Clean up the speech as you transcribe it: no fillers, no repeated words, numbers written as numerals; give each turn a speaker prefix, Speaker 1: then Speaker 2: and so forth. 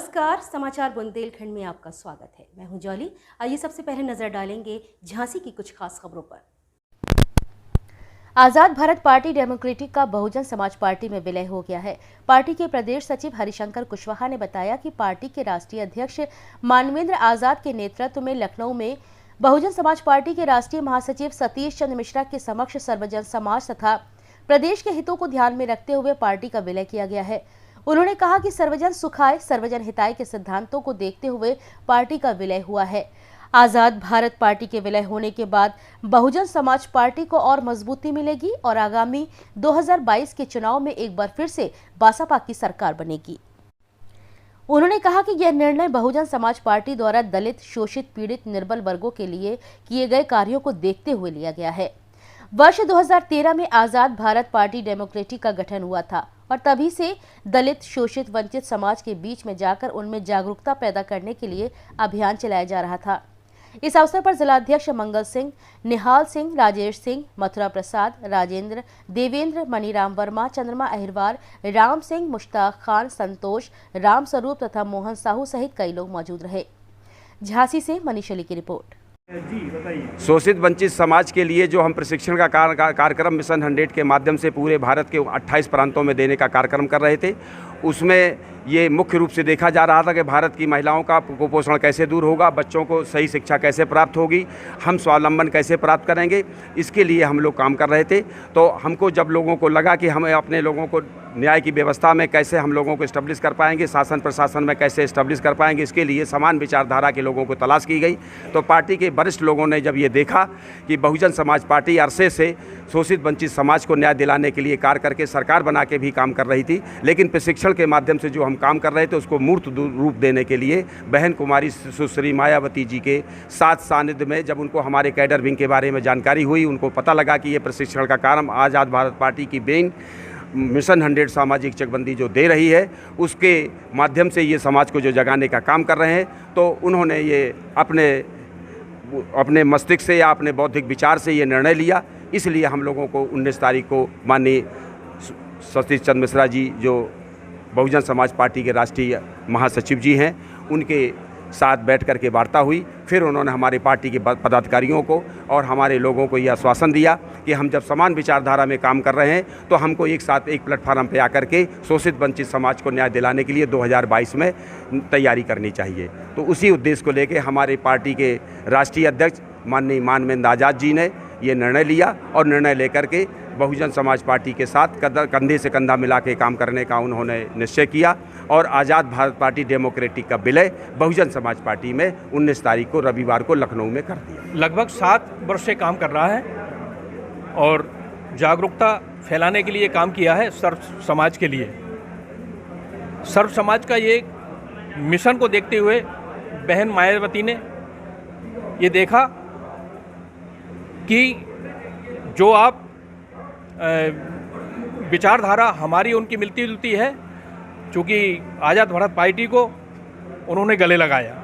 Speaker 1: नमस्कार, समाचार बुंदेलखंड में आपका स्वागत है। मैं हूं जॉली। आइए सबसे पहले नजर डालेंगे झांसी की कुछ खास खबरों पर। आजाद भारत पार्टी डेमोक्रेटिक का बहुजन समाज पार्टी में विलय हो गया है। पार्टी के प्रदेश सचिव हरिशंकर कुशवाहा ने बताया कि पार्टी के राष्ट्रीय अध्यक्ष मानवेंद्र आजाद के नेतृत्व में लखनऊ में बहुजन समाज पार्टी के राष्ट्रीय महासचिव सतीश चंद्र मिश्रा के समक्ष सर्वजन समाज तथा प्रदेश के हितों को ध्यान में रखते हुए पार्टी का विलय किया गया है। उन्होंने कहा कि सर्वजन सुखाय सर्वजन हिताय के सिद्धांतों को देखते हुए पार्टी का विलय हुआ है। आजाद भारत पार्टी के विलय होने के बाद बहुजन समाज पार्टी को और मजबूती मिलेगी और आगामी 2022 के चुनाव में एक बार फिर से बसपा की सरकार बनेगी। उन्होंने कहा कि यह निर्णय बहुजन समाज पार्टी द्वारा दलित, शोषित, पीड़ित, निर्बल वर्गों के लिए किए गए कार्यों को देखते हुए लिया गया है। वर्ष 2013 में आजाद भारत पार्टी डेमोक्रेटिक का गठन हुआ था और तभी से दलित, शोषित, वंचित समाज के बीच में जाकर उनमें जागरूकता पैदा करने के लिए अभियान चलाया जा रहा था। इस अवसर पर जिलाध्यक्ष मंगल सिंह, निहाल सिंह, राजेश सिंह, मथुरा प्रसाद, राजेंद्र, देवेंद्र, मनीराम वर्मा, चंद्रमा अहिरवार, राम सिंह, मुश्ताक खान, संतोष, राम स्वरूप तथा मोहन साहू सहित कई लोग मौजूद रहे। झांसी से मनीष अली की रिपोर्ट।
Speaker 2: शोषित वंचित समाज के लिए जो हम प्रशिक्षण का कार्यक्रम मिशन 100 के माध्यम से पूरे भारत के 28 प्रांतों में देने का कार्यक्रम कर रहे थे, उसमें ये मुख्य रूप से देखा जा रहा था कि भारत की महिलाओं का कुपोषण कैसे दूर होगा, बच्चों को सही शिक्षा कैसे प्राप्त होगी, हम स्वावलंबन कैसे प्राप्त करेंगे, इसके लिए हम लोग काम कर रहे थे। तो हमको जब लोगों को लगा कि हमें अपने लोगों को न्याय की व्यवस्था में कैसे हम लोगों को इस्टेब्लिश कर पाएंगे, शासन प्रशासन में कैसे इस्टेब्लिश कर पाएंगे, इसके लिए समान विचारधारा के लोगों को तलाश की गई। तो पार्टी के वरिष्ठ लोगों ने जब ये देखा कि बहुजन समाज पार्टी अरसे से शोषित वंचित समाज को न्याय दिलाने के लिए कार्य करके सरकार बना के भी काम कर रही थी, लेकिन प्रशिक्षण के माध्यम से जो हम काम कर रहे थे उसको मूर्त रूप देने के लिए बहन कुमारी सुश्री मायावती जी के साथ सानिध्य में जब उनको हमारे कैडर विंग के बारे में जानकारी हुई, उनको पता लगा कि ये प्रशिक्षण का कार्य आज़ाद भारत पार्टी की बेन मिशन 100 सामाजिक चकबंदी जो दे रही है उसके माध्यम से ये समाज को जो जगाने का काम कर रहे हैं, तो उन्होंने ये अपने मस्तिष्क से या अपने बौद्धिक विचार से ये निर्णय लिया। इसलिए हम लोगों को 19 तारीख को माननीय सतीश चंद्र मिश्रा जी जो बहुजन समाज पार्टी के राष्ट्रीय महासचिव जी हैं, उनके साथ बैठ कर के वार्ता हुई। फिर उन्होंने हमारी पार्टी के पदाधिकारियों को और हमारे लोगों को यह आश्वासन दिया कि हम जब समान विचारधारा में काम कर रहे हैं तो हमको एक साथ एक प्लेटफार्म पे आकर के शोषित वंचित समाज को न्याय दिलाने के लिए 2022 में तैयारी करनी चाहिए। तो उसी उद्देश्य को लेकर हमारे पार्टी के राष्ट्रीय अध्यक्ष माननीय मानवेंद्र आजाद जी ने ये निर्णय लिया और निर्णय लेकर के बहुजन समाज पार्टी के साथ कंधे से कंधा मिला के काम करने का उन्होंने निश्चय किया और आज़ाद भारत पार्टी डेमोक्रेटिक का विलय बहुजन समाज पार्टी में 19 तारीख को रविवार को लखनऊ में कर दिया।
Speaker 3: लगभग 7 वर्ष से काम कर रहा है और जागरूकता फैलाने के लिए काम किया है सर्व समाज के लिए। सर्व समाज का ये मिशन को देखते हुए बहन मायावती ने ये देखा कि जो आप विचारधारा हमारी उनकी मिलती जुलती है, चूँकि आज़ाद भारत पार्टी को उन्होंने गले लगाया